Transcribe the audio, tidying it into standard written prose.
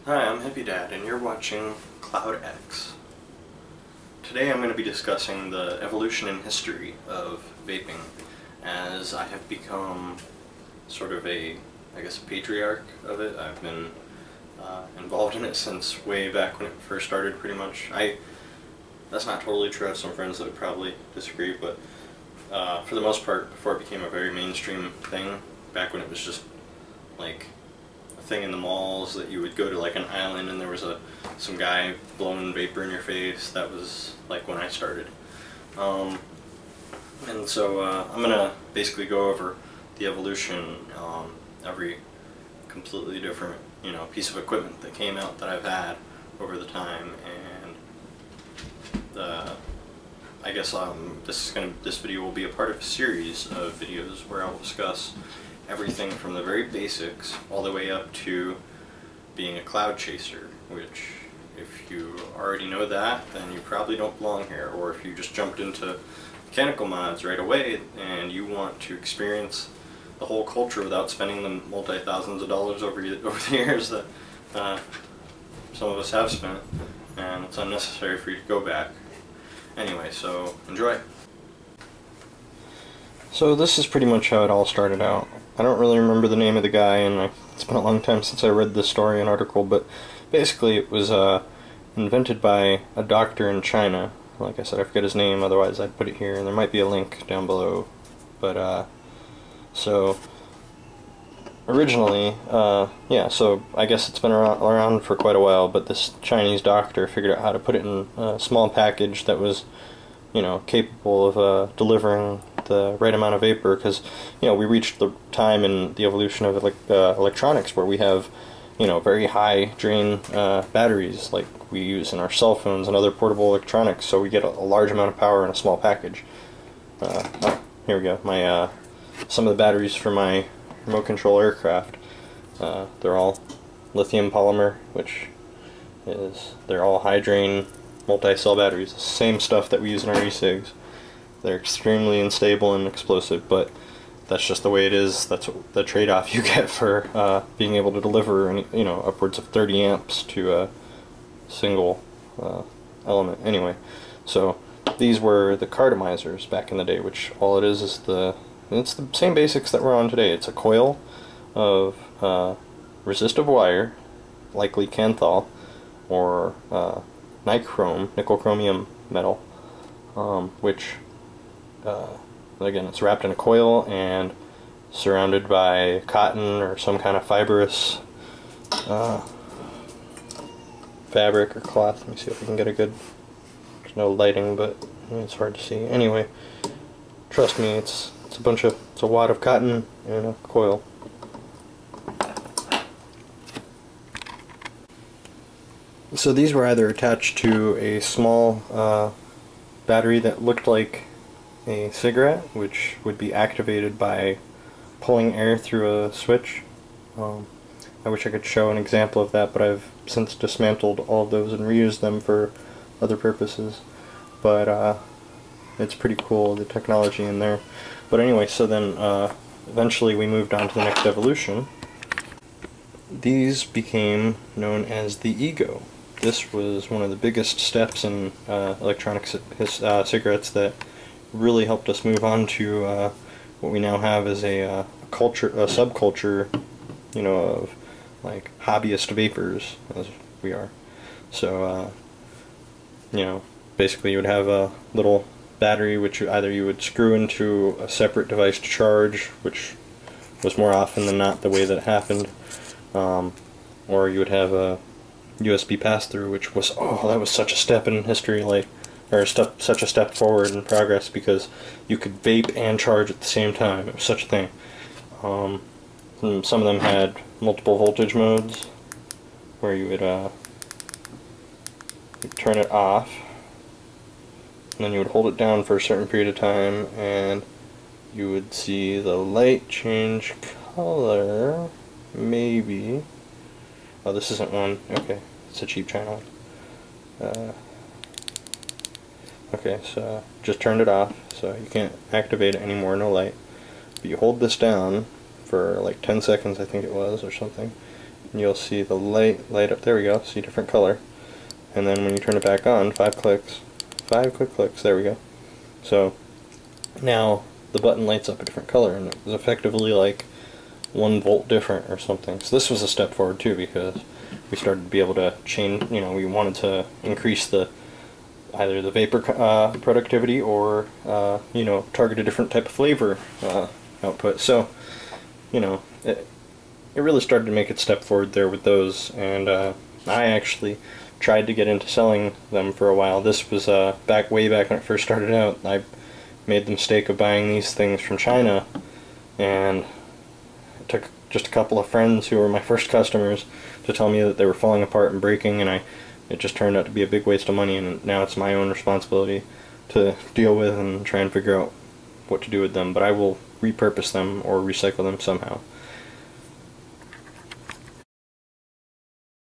Hi, I'm Hippie Dad, and you're watching Cloud X. Today I'm going to be discussing the evolution and history of vaping, as I have become sort of a patriarch of it. I've been involved in it since way back when it first started, pretty much. That's not totally true. I have some friends that would probably disagree, but for the most part, before it became a very mainstream thing, back when it was just like thing in the malls that you would go to like an island and there was some guy blowing vapor in your face. That was like when I started. And so I'm gonna basically go over the evolution, every completely different piece of equipment that came out that I've had over the time, and I guess this video will be a part of a series of videos where I'll discuss everything from the very basics all the way up to being a cloud chaser, which if you already know that, then you probably don't belong here. Or if you just jumped into mechanical mods right away and you want to experience the whole culture without spending the multi-thousands of dollars over the years that some of us have spent, and it's unnecessary for you to go back. Anyway, so enjoy. So this is pretty much how it all started out. I don't really remember the name of the guy, and it's been a long time since I read this story and article, but basically it was invented by a doctor in China. Like I said, I forget his name, otherwise I'd put it here, and there might be a link down below. But, so, originally, yeah, so I guess it's been around for quite a while, but this Chinese doctor figured out how to put it in a small package that was, capable of delivering the right amount of vapor, because we reached the time in the evolution of electronics where we have very high drain batteries like we use in our cell phones and other portable electronics, so we get a large amount of power in a small package. Oh, here we go. My some of the batteries for my remote control aircraft, they're all lithium polymer, which is they're all high drain multi-cell batteries, the same stuff that we use in our e-cigs. They're extremely unstable and explosive, but that's just the way it is. That's the trade-off you get for being able to deliver, upwards of 30 amps to a single element. Anyway, so these were the cartomizers back in the day, which all it is it's the same basics that we're on today. It's a coil of resistive wire, likely Kanthal, or nickel chromium metal, which again, it's wrapped in a coil and surrounded by cotton or some kind of fibrous fabric or cloth. Let me see if we can get a good... There's no lighting, but it's hard to see. Anyway, trust me, it's a wad of cotton and a coil. So these were either attached to a small battery that looked like a cigarette, which would be activated by pulling air through a switch. I wish I could show an example of that, but I've since dismantled all of those and reused them for other purposes. But it's pretty cool, the technology in there. But anyway, so then eventually we moved on to the next evolution. These became known as the Ego. This was one of the biggest steps in electronic cigarettes that really helped us move on to what we now have as a subculture, of like hobbyist vapors, as we are. So, basically you would have a little battery which either you would screw into a separate device to charge, which was more often than not the way that it happened, or you would have a USB pass-through, which was, that was such a step in history, such a step forward in progress, because you could vape and charge at the same time. It was such a thing. And some of them had multiple voltage modes, where you would you'd turn it off, and then you would hold it down for a certain period of time, and you would see the light change color, maybe. Oh, this isn't one. Okay, it's a cheap China one. Okay, so just turned it off, so you can't activate it anymore, no light. But you hold this down for like 10 seconds, I think it was, or something, you'll see the light up. There we go. See different color. And then when you turn it back on, 5 clicks. 5 quick clicks. There we go. So now the button lights up a different color, and it was effectively like 1 volt different or something. So this was a step forward too, because we started to be able to change, we wanted to increase the either the vapor productivity or target a different type of flavor output. So it really started to make its step forward there with those, and I actually tried to get into selling them for a while. This was way back when it first started out. I made the mistake of buying these things from China, and it took just a couple of friends who were my first customers to tell me that they were falling apart and breaking, and it just turned out to be a big waste of money, and now it's my own responsibility to deal with and try and figure out what to do with them. But I will repurpose them or recycle them somehow.